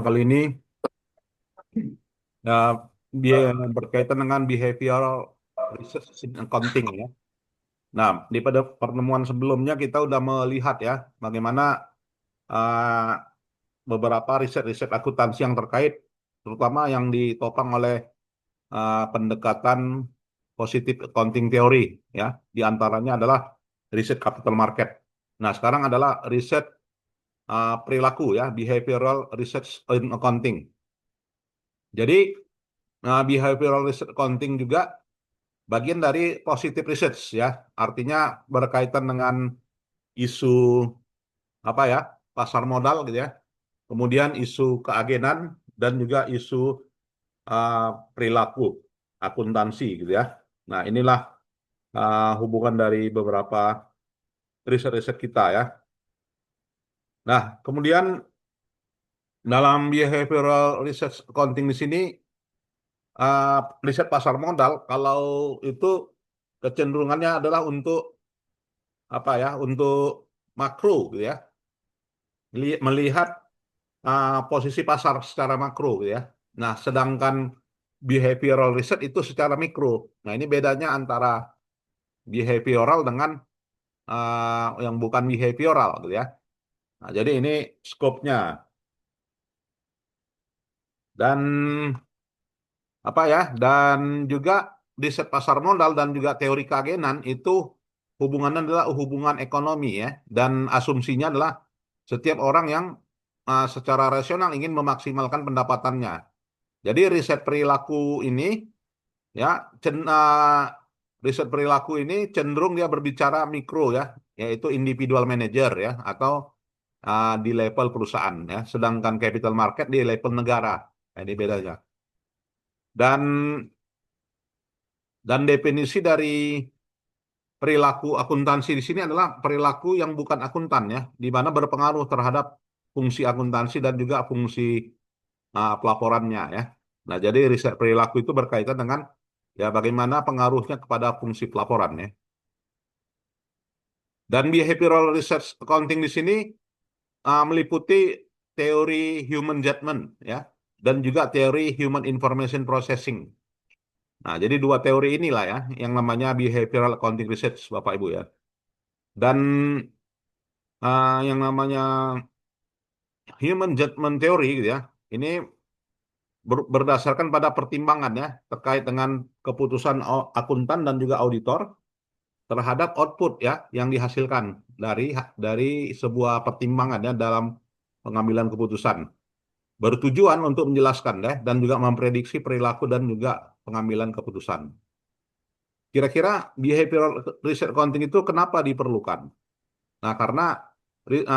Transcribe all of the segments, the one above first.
kali ini ya, dia berkaitan dengan behavioral research in accounting ya. Nah, di pada pertemuan sebelumnya kita udah melihat ya bagaimana uh, beberapa riset-riset akuntansi yang terkait, terutama yang ditopang oleh pendekatan positive accounting theory ya. Di antaranya adalah riset capital market. Nah, sekarang adalah riset perilaku ya, behavioral research in accounting. Jadi behavioral research accounting juga bagian dari positive research ya, artinya berkaitan dengan isu apa ya, pasar modal gitu ya, kemudian isu keagenan dan juga isu uh, perilaku akuntansi gitu ya. Nah, inilah hubungan dari beberapa riset-riset kita ya. Nah, kemudian dalam behavioral research accounting di sini uh, riset pasar modal kalau itu kecenderungannya adalah untuk apa ya, untuk makro gitu ya, melihat posisi pasar secara makro gitu ya. Nah, sedangkan behavioral research itu secara mikro. Nah, ini bedanya antara behavioral dengan yang bukan behavioral gitu ya. Nah, jadi ini skopnya. Dan apa ya, dan juga riset pasar modal dan juga teori keagenan itu hubungannya adalah hubungan ekonomi ya, dan asumsinya adalah setiap orang yang secara rasional ingin memaksimalkan pendapatannya. Jadi riset perilaku ini ya, riset perilaku ini cenderung dia berbicara mikro ya, yaitu individual manager ya, atau di level perusahaan ya, sedangkan capital market di level negara. Nah, ini bedanya. Dan definisi dari perilaku akuntansi di sini adalah perilaku yang bukan akuntan ya, di mana berpengaruh terhadap fungsi akuntansi dan juga fungsi pelaporannya ya. Nah, jadi riset perilaku itu berkaitan dengan ya bagaimana pengaruhnya kepada fungsi pelaporan ya. Dan behavioral research accounting di sini meliputi teori human judgment ya, dan juga teori human information processing. Nah, jadi dua teori inilah ya yang namanya behavioral accounting research, Bapak Ibu ya. Dan yang namanya human judgment theory gitu ya, ini berdasarkan pada pertimbangan ya terkait dengan keputusan akuntan dan juga auditor terhadap output ya yang dihasilkan dari sebuah pertimbangan ya dalam pengambilan keputusan. Bertujuan untuk menjelaskan ya dan juga memprediksi perilaku dan juga pengambilan keputusan. Kira-kira behavioral research accounting itu kenapa diperlukan? Nah, karena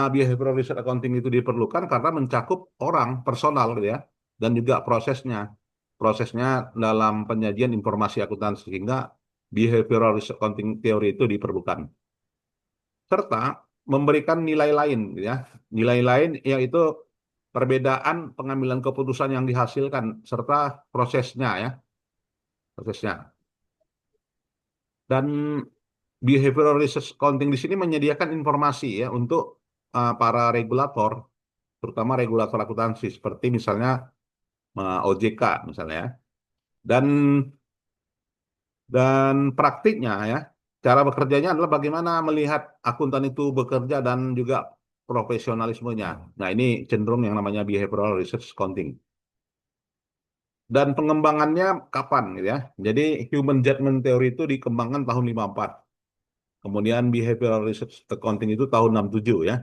behavioral research accounting itu diperlukan karena mencakup orang, personal gitu ya, dan juga prosesnya dalam penyajian informasi akuntansi, sehingga behavioral research accounting teori itu diperlukan. Serta memberikan nilai lain gitu ya. Nilai lain yaitu perbedaan pengambilan keputusan yang dihasilkan serta prosesnya ya, prosesnya. Dan behavioral research accounting di sini menyediakan informasi ya untuk para regulator, terutama regulator akuntansi seperti misalnya OJK misalnya ya. Dan praktiknya ya, cara bekerjanya adalah bagaimana melihat akuntan itu bekerja dan juga profesionalismenya. Nah, ini cenderung yang namanya behavioral research accounting. Dan pengembangannya kapan gitu ya. Jadi human judgment theory itu dikembangkan tahun 54. Kemudian behavioral research accounting itu tahun 67 ya.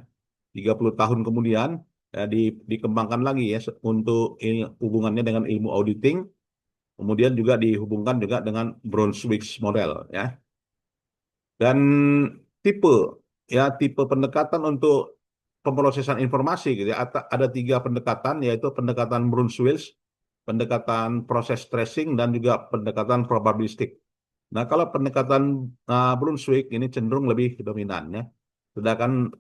30 tahun kemudian ya, dikembangkan lagi ya untuk hubungannya dengan ilmu auditing, kemudian juga dihubungkan juga dengan Brunswick model ya. Dan tipe tipe pendekatan untuk pemrosesan informasi gitu ya. Ada tiga pendekatan, yaitu pendekatan Brunswick, pendekatan proses tracing, dan juga pendekatan probabilistik. Nah, kalau pendekatan Brunswick ini cenderung lebih dominan ya. Sedangkan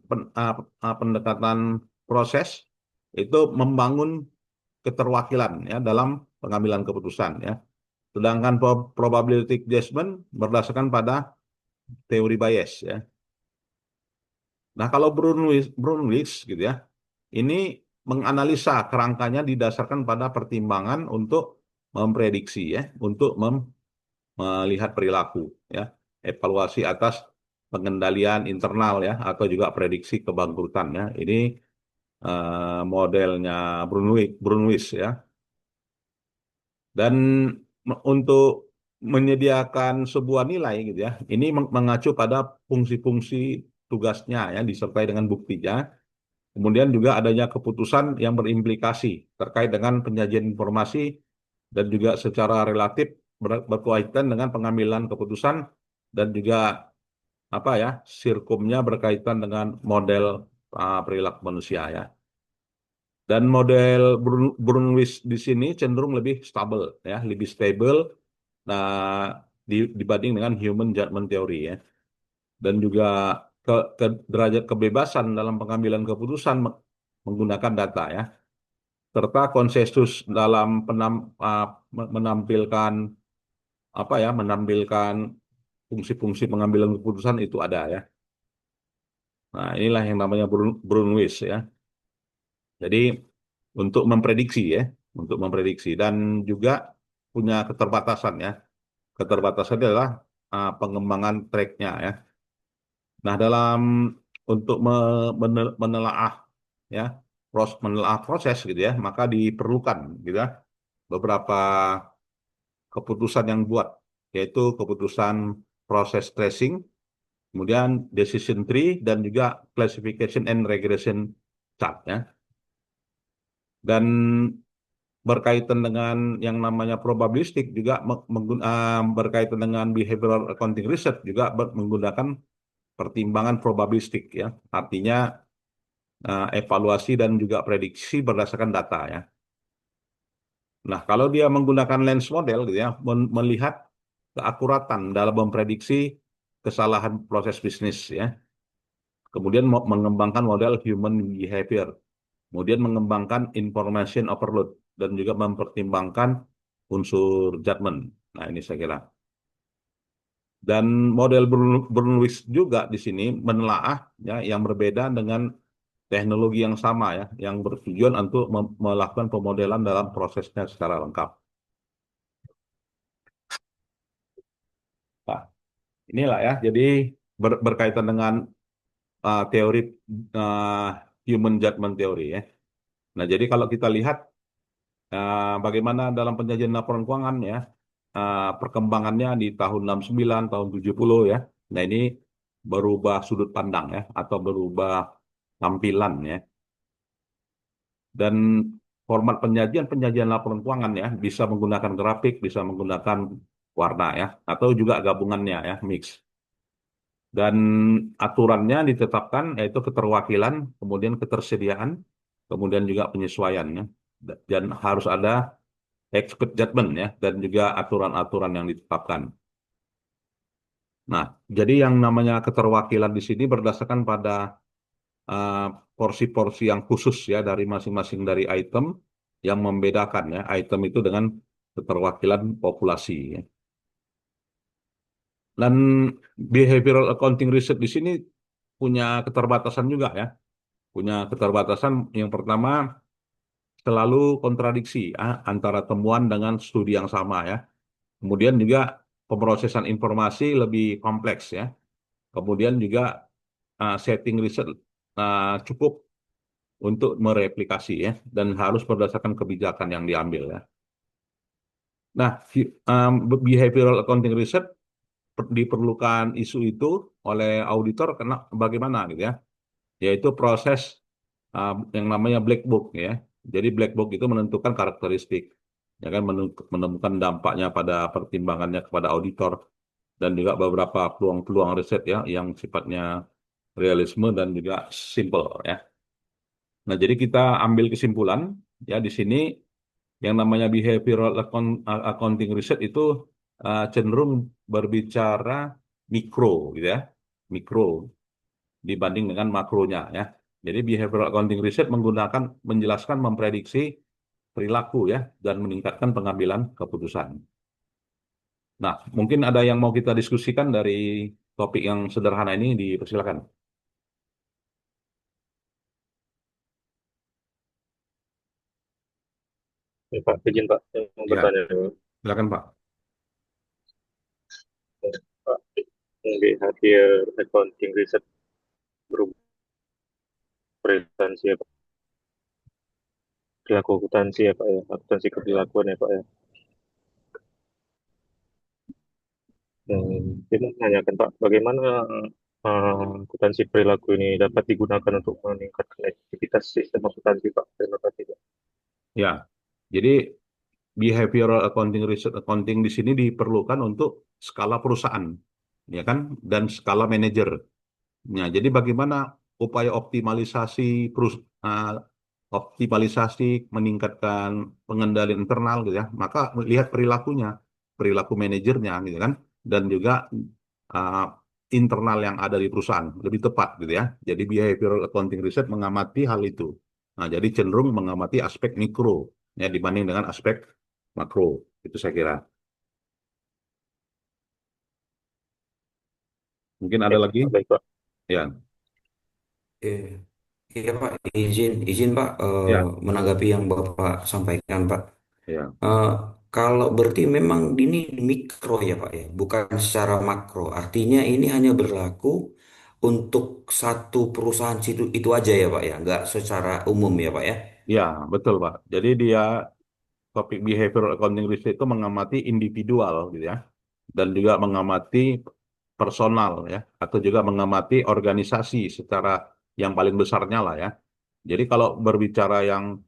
pendekatan proses itu membangun keterwakilan ya dalam pengambilan keputusan ya. Sedangkan probability judgment berdasarkan pada teori bias ya. Nah, kalau Brunwich gitu ya, ini menganalisa kerangkanya didasarkan pada pertimbangan untuk memprediksi ya, untuk melihat perilaku ya, evaluasi atas pengendalian internal ya, atau juga prediksi kebangkrutan ya. Ini modelnya Brunwich ya. Dan untuk menyediakan sebuah nilai gitu ya, ini mengacu pada fungsi-fungsi tugasnya ya, disertai dengan buktinya. Kemudian juga adanya keputusan yang berimplikasi terkait dengan penyajian informasi dan juga secara relatif berkaitan dengan pengambilan keputusan dan juga apa ya, sirkumnya berkaitan dengan model perilaku manusia ya. Dan model Brunwich di sini cenderung lebih stabil ya, lebih stable nah, dibanding dengan human judgment theory ya. Dan juga derajat kebebasan dalam pengambilan keputusan menggunakan data ya, serta konsensus dalam menampilkan apa ya, menampilkan fungsi-fungsi pengambilan keputusan itu ada ya. Nah, inilah yang namanya Brunwich ya. Jadi untuk memprediksi ya, untuk memprediksi dan juga punya keterbatasan ya. Keterbatasan adalah pengembangan tracknya ya. Nah, dalam untuk menelaah ya, menelaah proses gitu ya, maka diperlukan gitu ya beberapa keputusan yang buat, yaitu keputusan proses tracing, kemudian decision tree dan juga classification and regression chart ya. Dan berkaitan dengan yang namanya probabilistik juga berkaitan dengan behavioral accounting research juga menggunakan pertimbangan probabilistik ya. Artinya evaluasi dan juga prediksi berdasarkan data ya. Nah, kalau dia menggunakan lens model gitu ya, melihat keakuratan dalam memprediksi kesalahan proses bisnis ya. Kemudian mengembangkan model human behavior. Kemudian mengembangkan information overload dan juga mempertimbangkan unsur judgment. Nah, ini saya kira. Dan model Brunwich juga di sini menelaah ya yang berbeda dengan teknologi yang sama ya, yang bertujuan untuk melakukan pemodelan dalam prosesnya secara lengkap. Nah, inilah ya, jadi berkaitan dengan teori uh, human judgment theory ya. Nah, jadi kalau kita lihat bagaimana dalam penyajian laporan keuangan ya, perkembangannya di tahun 69, tahun 70 ya. Nah, ini berubah sudut pandang ya, atau berubah tampilan ya. Dan format penyajian laporan keuangan ya bisa menggunakan grafik, bisa menggunakan warna ya, atau juga gabungannya ya, mix. Dan aturannya ditetapkan yaitu keterwakilan, kemudian ketersediaan, kemudian juga penyesuaiannya. Dan harus ada expert judgment ya, dan juga aturan-aturan yang ditetapkan. Nah, jadi yang namanya keterwakilan di sini berdasarkan pada eh, porsi-porsi yang khusus ya dari masing-masing dari item yang membedakan ya item itu dengan keterwakilan populasi ya. Dan behavioral accounting research di sini punya keterbatasan juga ya. Punya keterbatasan yang pertama selalu kontradiksi antara temuan dengan studi yang sama ya. Kemudian juga pemrosesan informasi lebih kompleks ya. Kemudian juga setting riset cukup untuk mereplikasi ya dan harus berdasarkan kebijakan yang diambil ya. Nah, behavioral accounting research diperlukan isu itu oleh auditor karena bagaimana gitu ya, yaitu proses yang namanya black book ya. Jadi black book itu menentukan karakteristik, ya kan, menemukan dampaknya pada pertimbangannya kepada auditor dan juga beberapa peluang-peluang riset ya yang sifatnya realisme dan juga simple ya. Nah, jadi kita ambil kesimpulan ya di sini yang namanya behavioral accounting research itu cenderung berbicara mikro gitu ya, mikro dibanding dengan makronya ya. Jadi behavioral accounting research menjelaskan memprediksi perilaku ya dan meningkatkan pengambilan keputusan. Nah, mungkin ada yang mau kita diskusikan dari topik yang sederhana ini, dipersilakan. Ya, Pak, izin Pak, saya mau Ya, bertanya dulu. silakan Pak. Pak, melihat dia accounting riset berurutansi ya Pak, perilaku akuntansi ya Pak ya, akuntansi keperlakuan ya Pak ya. Saya mau menanyakan Pak, bagaimana akuntansi perilaku ini dapat digunakan untuk meningkatkan efektivitas sistem akuntansi Pak? Terima kasih Pak. Ya, jadi behavioral accounting research accounting di sini diperlukan untuk skala perusahaan, ya kan, dan skala manajer. Nah, jadi bagaimana upaya optimalisasi meningkatkan pengendalian internal gitu ya. Maka lihat perilakunya, perilaku manajernya gitu kan, dan juga uh, internal yang ada di perusahaan lebih tepat gitu ya. Jadi behavioral accounting research mengamati hal itu. Nah, jadi cenderung mengamati aspek mikro ya dibanding dengan aspek makro. Itu saya kira. Mungkin ada lagi? Baik Pak. Ya, Eh, Iya Pak, izin Pak ya, menanggapi yang Bapak sampaikan Pak. ya. Eh, Kalau berarti memang ini mikro ya Pak ya, bukan secara makro. Artinya ini hanya berlaku untuk satu perusahaan situ itu aja ya Pak ya, nggak secara umum ya Pak ya. Ya, betul, Pak. Jadi dia topik behavioral accounting research itu mengamati individual gitu ya, dan juga mengamati personal ya, atau juga mengamati organisasi secara yang paling besarnya lah ya. Jadi kalau berbicara yang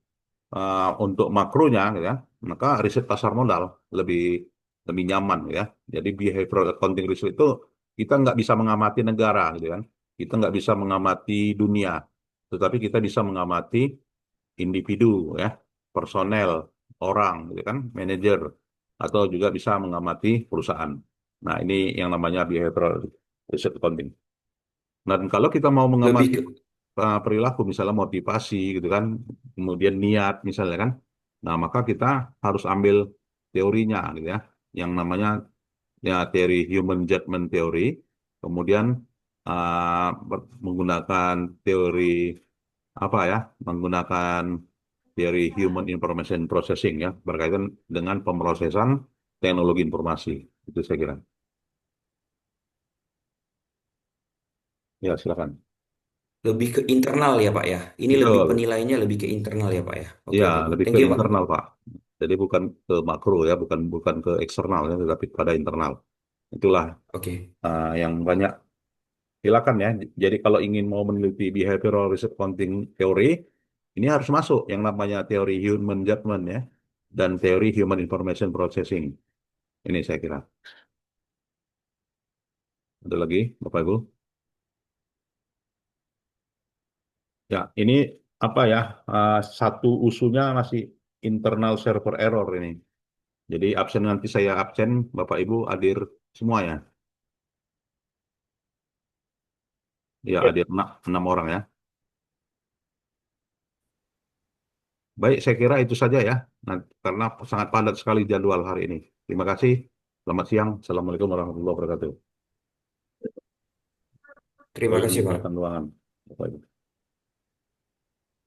untuk makronya gitu ya, maka riset pasar modal lebih lebih nyaman gitu ya. Jadi behavioral accounting research itu kita nggak bisa mengamati negara gitu kan, kita nggak bisa mengamati dunia, tetapi kita bisa mengamati individu ya, personel, orang gitu kan, manajer, atau juga bisa mengamati perusahaan. Nah, ini yang namanya behavioral research accounting. Dan kalau kita mau Lebih mengamati ke perilaku, misalnya motivasi gitu kan, kemudian niat misalnya kan, nah maka kita harus ambil teorinya gitu ya, yang namanya ya teori human judgment theory, kemudian menggunakan teori apa ya, menggunakan teori human information processing ya, berkaitan dengan pemrosesan teknologi informasi. Itu saya kira. Ya, silakan. lebih ke internal ya Pak ya. Ini lebih Betul. penilaiannya lebih ke internal ya Pak ya. Oke Ya, oke Pak. lebih ke Thank you Pak. internal, Pak. Jadi bukan ke makro ya, bukan bukan ke eksternal ya, tetapi pada internal. Itulah Oke. yang banyak. Silakan ya. Jadi kalau ingin mau meneliti behavioral research accounting teori, ini harus masuk yang namanya teori human judgment ya, dan teori human information processing. Ini saya kira. Ada lagi, Bapak Ibu? Ya, ini apa ya? Satu usulnya masih internal server error ini. Jadi absen nanti saya absen, Bapak Ibu hadir semua ya. Ya, Ya, hadir enam orang ya. Baik, saya kira itu saja ya. Nah, karena sangat padat sekali jadwal hari ini. Terima kasih. Selamat siang. Assalamualaikum warahmatullahi wabarakatuh. Terima Baik, kasih Pak. meninggalkan ruangan. Bapak Ibu.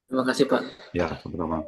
Terima kasih Pak. Ya, sama-sama.